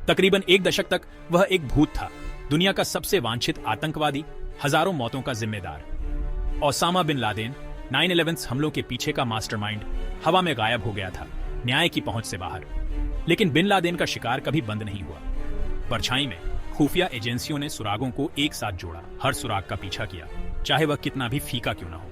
तकरीबन एक दशक तक वह एक भूत था, दुनिया का सबसे वांछित आतंकवादी, हजारों मौतों का जिम्मेदार। ओसामा बिन लादेन 9/11 हमलों के पीछे का मास्टरमाइंड हवा में गायब हो गया था, न्याय की पहुंच से बाहर। लेकिन बिन लादेन का शिकार कभी बंद नहीं हुआ। परछाई में खुफिया एजेंसियों ने सुरागों को एक साथ जोड़ा, हर सुराग का पीछा किया, चाहे वह कितना भी फीका क्यों ना हो।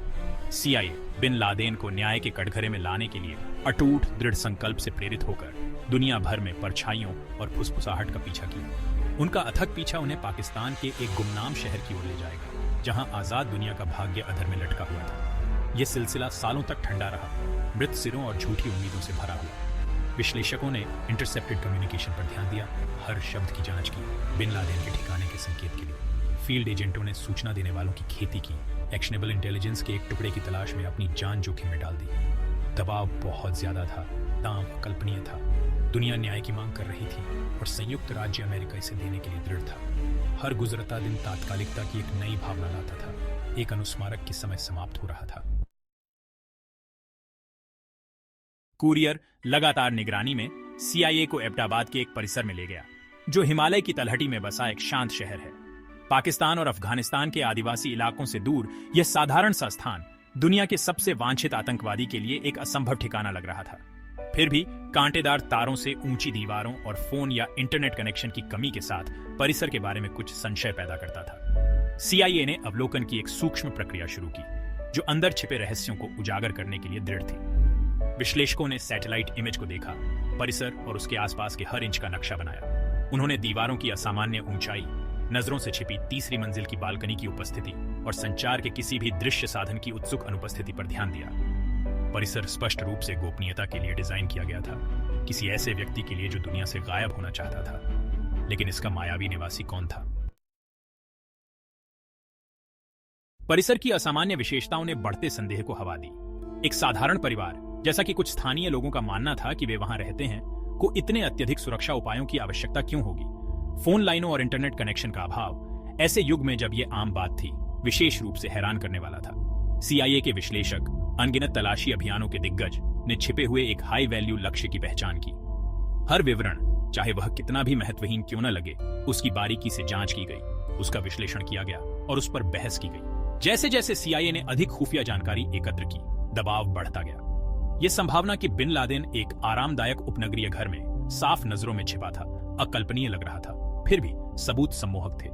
CIA बिन लादेन को न्याय के कटघरे में लाने के लिए अटूट दृढ़ संकल्प से प्रेरित होकर दुनिया भर में परछाइयों और फुसफुसाहट का पीछा किया। उनका अथक पीछा उन्हें पाकिस्तान के एक गुमनाम शहर की ओर ले जाएगा, जहां आजाद दुनिया का भाग्य अधर में लटका हुआ था। यह सिलसिला सालों तक ठंडा रहा, मृत सिरों और झूठी उम्मीदों से भरा हुआ। विश्लेषकों ने इंटरसेप्टेड कम्युनिकेशन पर ध्यान दिया, हर शब्द की जांच की, बिन लादेन के ठिकाने के संकेत के लिए। फील्ड एजेंटों ने सूचना देने वालों की खेती की, एक्शनेबल इंटेलिजेंस के एक टुकड़े की तलाश में अपनी जान जोखिम में डाल दी। दबाव बहुत ज्यादा था, दांव अकल्पनीय था। दुनिया न्याय की मांग कर रही थी और संयुक्त राज्य अमेरिका इसे देने के लिए दृढ़ था। हर गुजरता दिन तात्कालिकता की एक नई भावना लाता था, एक अनुस्मारक की समय समाप्त हो रहा था। कुरियर लगातार निगरानी में CIA को एबटाबाद के एक परिसर में ले गया, जो हिमालय की तलहटी में बसा एक शांत शहर है। पाकिस्तान और अफगानिस्तान के आदिवासी इलाकों से दूर यह साधारण सा स्थान दुनिया के सबसे वांछित आतंकवादी के लिए एक असंभव ठिकाना लग रहा था। फिर भी कांटेदार तारों से ऊंची दीवारों और फोन या इंटरनेट कनेक्शन की कमी के साथ परिसर के बारे में कुछ संशय पैदा करता था। CIA ने अवलोकन की एक सूक्ष्म प्रक्रिया शुरू की, जो अंदर छिपे रहस्यों को उजागर करने के लिए दृढ़ थी। विश्लेषकों ने सैटेलाइट इमेज को देखा, परिसर और उसके आसपास के हर इंच का नक्शा बनाया। उन्होंने दीवारों की असामान्य ऊंचाई, नजरों से छिपी तीसरी मंजिल की बालकनी की उपस्थिति और संचार के किसी भी दृश्य साधन की उत्सुक अनुपस्थिति पर ध्यान दिया। परिसर स्पष्ट रूप से गोपनीयता के लिए डिजाइन किया गया था, किसी ऐसे व्यक्ति के लिए जो दुनिया से गायब होना चाहता था। लेकिन इसका मायावी निवासी कौन था? परिसर की असामान्य विशेषताओं ने बढ़ते संदेह को हवा दी। एक साधारण परिवार, जैसा कि कुछ स्थानीय लोगों का मानना था कि वे वहां रहते हैं, को इतने अत्यधिक सुरक्षा उपायों की आवश्यकता क्यों होगी? फोन लाइनों और इंटरनेट कनेक्शन का अभाव ऐसे युग में जब यह आम बात थी, विशेष रूप से हैरान करने वाला था। CIA के विश्लेषक, अनगिनत तलाशी अभियानों के दिग्गज ने छिपे हुए एक हाई वैल्यू लक्ष्य की पहचान की। हर विवरण, चाहे वह कितना भी महत्वहीन क्यों न लगे, उसकी बारीकी से जांच की गई, उसका विश्लेषण किया गया और उस पर बहस की गई। जैसे जैसे CIA ने अधिक खुफिया जानकारी एकत्र की, दबाव बढ़ता गया। यह संभावना कि बिन लादेन एक आरामदायक उपनगरीय घर में साफ नजरों में छिपा था, अकल्पनीय लग रहा था। फिर भी सबूत सम्मोहक थे।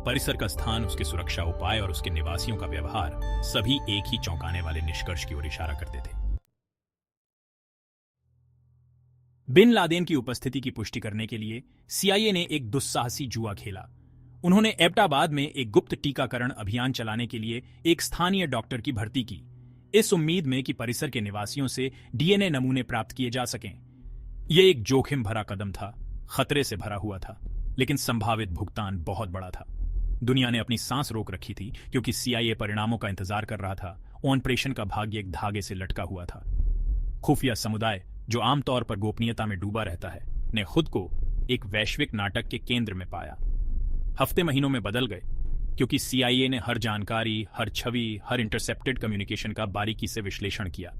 परिसर का स्थान, उसके सुरक्षा उपाय और उसके निवासियों का व्यवहार सभी एक ही चौंकाने वाले निष्कर्ष की ओर इशारा करते थे। बिन लादेन की उपस्थिति की पुष्टि करने के लिए CIA ने एक दुस्साहसी जुआ खेला। उन्होंने एबटाबाद में एक गुप्त टीकाकरण अभियान चलाने के लिए एक स्थानीय डॉक्टर की भर्ती की, इस उम्मीद में कि परिसर के निवासियों से DNA नमूने प्राप्त किए जा सकें। यह एक जोखिम भरा कदम था, खतरे से भरा हुआ था, लेकिन संभावित भुगतान बहुत बड़ा था। दुनिया ने अपनी सांस रोक रखी थी, क्योंकि CIA परिणामों का इंतजार कर रहा था। ऑपरेशन का भाग्य एक धागे से लटका हुआ था। खुफिया समुदाय, जो आमतौर पर गोपनीयता में डूबा रहता है, ने खुद को एक वैश्विक नाटक के केंद्र में पाया। हफ्ते महीनों में बदल गए, क्योंकि CIA ने हर जानकारी, हर छवि, हर इंटरसेप्टेड कम्युनिकेशन का बारीकी से विश्लेषण किया।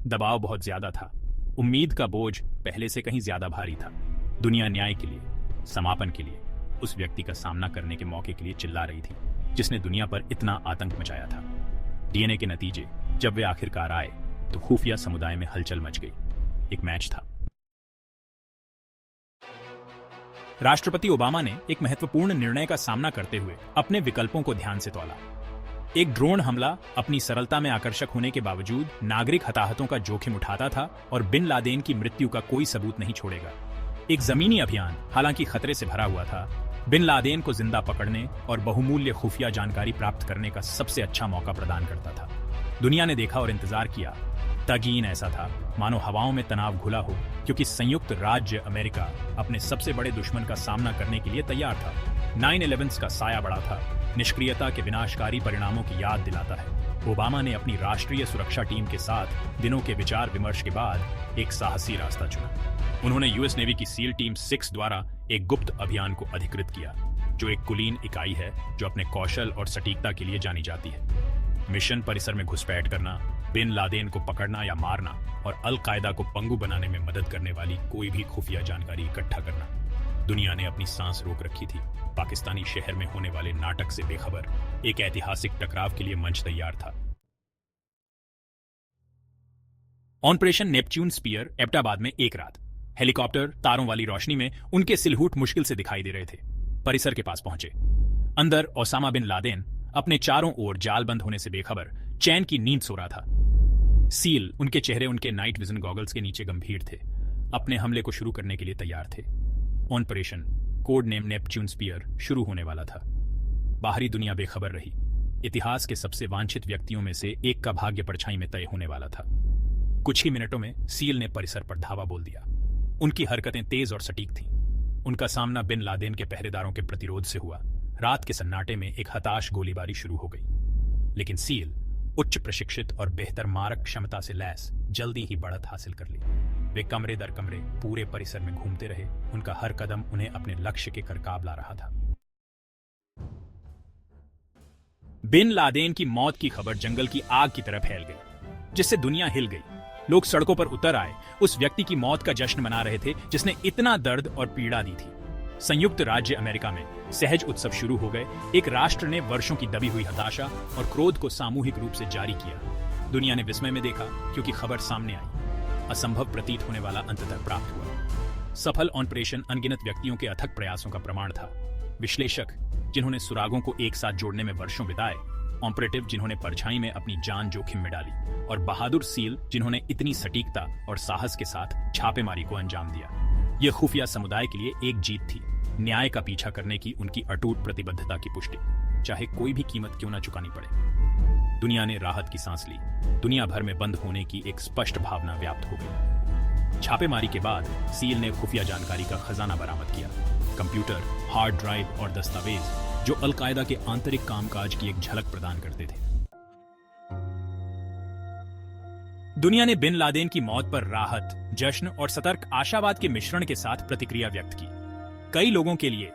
दबाव बहुत ज्यादा था, उम्मीद का बोझ पहले से कहीं ज्यादा भारी था। दुनिया न्याय के लिए, समापन के लिए, उस व्यक्ति का सामना करने के मौके के लिए चिल्ला रही थी, जिसने दुनिया पर इतना आतंक मचाया था। DNA के नतीजे जब वे आखिरकार आए, तो खुफिया समुदाय में हलचल मच गई। एक मैच था। राष्ट्रपति ओबामा ने एक महत्वपूर्ण निर्णय का सामना करते हुए अपने विकल्पों को ध्यान से तौला। एक ड्रोन हमला अपनी सरलता में आकर्षक होने के बावजूद नागरिक हताहतों का जोखिम उठाता था और बिन लादेन की मृत्यु का कोई सबूत नहीं छोड़ेगा। एक जमीनी अभियान, हालांकि खतरे से भरा हुआ था, बिन लादेन को जिंदा पकड़ने और बहुमूल्य खुफिया जानकारी प्राप्त करने का सबसे अच्छा मौका प्रदान करता था। दुनिया ने देखा और इंतजार किया। तगीन ऐसा था मानो हवाओं में तनाव घुला हो, क्योंकि संयुक्त राज्य अमेरिका अपने सबसे बड़े दुश्मन का सामना करने के लिए तैयार था। 9/11 का साया बड़ा था, निष्क्रियता के विनाशकारी परिणामों की याद दिलाता है। ओबामा ने अपनी राष्ट्रीय सुरक्षा टीम के साथ दिनों के विचार विमर्श के बाद एक साहसी रास्ता चुना। उन्होंने US नेवी की सील टीम 6 द्वारा एक गुप्त अभियान को अधिकृत किया, जो एक कुलीन इकाई है जो अपने कौशल और सटीकता के लिए जानी जाती है। मिशन परिसर में घुसपैठ करना, बिन लादेन को पकड़ना या मारना और अल कायदा को पंगु बनाने में मदद करने वाली कोई भी खुफिया जानकारी इकट्ठा करना। दुनिया ने अपनी सांस रोक रखी थी। पाकिस्तानी शहर में होने वाले नाटक से बेखबर एक ऐतिहासिक टकराव के लिए मंच तैयार था। ऑपरेशन नेपच्यून स्पीयर एबटाबाद में एक रात। हेलीकॉप्टर तारों वाली रोशनी में उनके सिलहूट मुश्किल से दिखाई दे रहे थे। परिसर के पास पहुंचे। अंदर ओसामा बिन लादेन अपने चारों ओर जाल बंद होने से बेखबर चैन की नींद सो रहा था। सील उनके चेहरे उनके नाइट विजन गॉगल्स के नीचे गंभीर थे, अपने हमले को शुरू करने के लिए तैयार थे। Operation code name Neptune spear शुरू होने वाला था। बाहरी दुनिया बेखबर रही। इतिहास के सबसे वांछित व्यक्तियों में से एक का भाग्य परछाई में तय होने वाला था। कुछ ही मिनटों में सील ने परिसर पर धावा बोल दिया। उनकी हरकतें तेज और सटीक थीं। उनका सामना बिन लादेन के पहरेदारों के प्रतिरोध से हुआ। रात के सन्नाटे में एक हताश गोलीबारी शुरू हो गई, लेकिन सील उच्च प्रशिक्षित और बेहतर मारक क्षमता से लैस जल्दी ही बढ़त हासिल कर ली। वे कमरे दर कमरे पूरे परिसर में घूमते रहे। उनका हर कदम उन्हें अपने लक्ष्य के करकाब ला रहा था। बिन लादेन की मौत की खबर जंगल की आग की तरह फैल गई, जिससे दुनिया हिल गई। लोग सड़कों पर उतर आए, उस व्यक्ति की मौत का जश्न मना रहे थे जिसने इतना दर्द और पीड़ा दी थी। संयुक्त राज्य अमेरिका में सहज उत्सव शुरू हो गए। एक राष्ट्र ने वर्षों की दबी हुई हताशा और क्रोध को सामूहिक रूप से जारी किया। दुनिया ने विस्मय में देखा, क्योंकि खबर सामने आई। असंभव प्रतीत होने वाला अंततः प्राप्त हुआ। सफल ऑपरेशन अनगिनत व्यक्तियों के अथक प्रयासों का प्रमाण था। विश्लेषक जिन्होंने सुरागों को एक साथ जोड़ने में वर्षों बिताए, ऑपरेटिव जिन्होंने परछाई में अपनी जान जोखिम में डाली, और बहादुर सील जिन्होंने इतनी सटीकता और साहस के साथ छापेमारी को अंजाम दिया। यह खुफिया समुदाय के लिए एक जीत थी, न्याय का पीछा करने की उनकी अटूट प्रतिबद्धता की पुष्टि, चाहे कोई भी कीमत क्यों न चुकानी पड़े। दुनिया ने राहत की सांस ली। दुनिया भर में बंद होने की एक स्पष्ट भावना व्याप्त हो गई। छापेमारी के बाद सील ने खुफिया जानकारी का खजाना बरामद किया। कंप्यूटर, हार्ड ड्राइव और दस्तावेज जो अलकायदा के आंतरिक कामकाज की एक झलक प्रदान करते थे। दुनिया ने बिन लादेन की मौत पर राहत, जश्न और सतर्क आशावाद के मिश्रण के साथ प्रतिक्रिया व्यक्त की। कई लोगों के लिए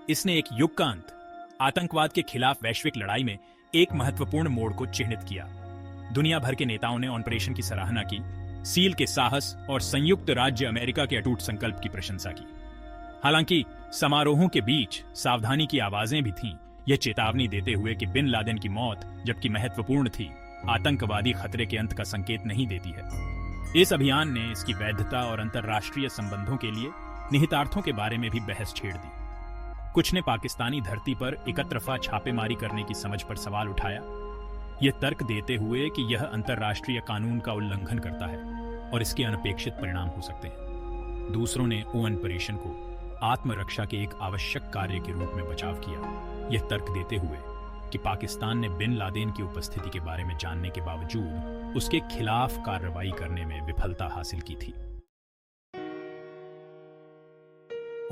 इसने एक युग का अंत, आतंकवाद के खिलाफ वैश्विक लड़ाई में एक महत्वपूर्ण मोड़ को चिन्हित किया। दुनिया भर के नेताओं ने ऑपरेशन की सराहना की, सील के साहस और संयुक्त राज्य अमेरिका के अटूट संकल्प की प्रशंसा की। हालांकि समारोहों के बीच सावधानी की आवाजें भी थीं, यह चेतावनी देते हुए कि बिन लादेन की मौत, जबकि महत्वपूर्ण थी, आतंकवादी खतरे के अंत का संकेत नहीं देती है। इस अभियान ने इसकी वैधता और अंतर्राष्ट्रीय संबंधों के लिए निहितार्थों के बारे में भी बहस छेड़ दी। कुछ ने पाकिस्तानी धरती पर एकतरफा छापेमारी करने की समझ पर सवाल उठाया, यह तर्क देते हुए कि यह अंतर्राष्ट्रीय कानून का उल्लंघन करता है और इसके अनपेक्षित परिणाम हो सकते हैं। दूसरों ने ऑपरेशन को आत्मरक्षा के एक आवश्यक कार्य के रूप में बचाव किया, यह तर्क देते हुए कि पाकिस्तान ने बिन लादेन की उपस्थिति के बारे में जानने के बावजूद उसके खिलाफ कार्रवाई करने में विफलता हासिल की थी।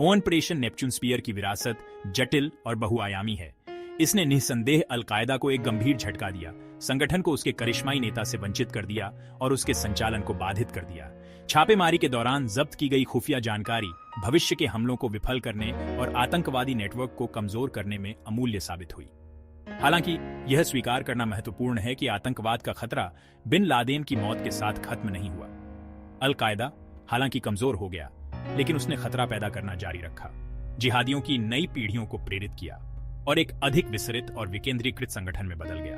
ऑपरेशन नेपच्यून स्पीयर की विरासत जटिल और बहुआयामी है। इसने निस्संदेह अलकायदा को एक गंभीर झटका दिया, संगठन को उसके करिश्माई नेता से वंचित कर दिया और उसके संचालन को बाधित कर दिया। छापेमारी के दौरान जब्त की गई खुफिया जानकारी भविष्य के हमलों को विफल करने और आतंकवादी नेटवर्क को कमजोर करने में अमूल्य साबित हुई। हालांकि यह स्वीकार करना महत्वपूर्ण है कि आतंकवाद का खतरा बिन लादेन की मौत के साथ खत्म नहीं हुआ। अलकायदा हालांकि कमजोर हो गया, लेकिन उसने खतरा पैदा करना जारी रखा, जिहादियों की नई पीढ़ियों को प्रेरित किया और एक अधिक विस्तृत और विकेंद्रीकृत संगठन में बदल गया।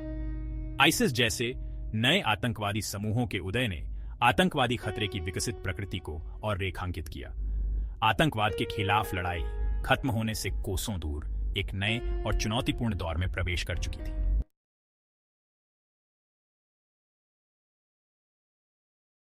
आईसिस जैसे नए आतंकवादी समूहों के उदय ने आतंकवादी खतरे की विकसित प्रकृति को और रेखांकित किया। आतंकवाद के खिलाफ लड़ाई खत्म होने से कोसों दूर एक नए और चुनौतीपूर्ण दौर में प्रवेश कर चुकी थी।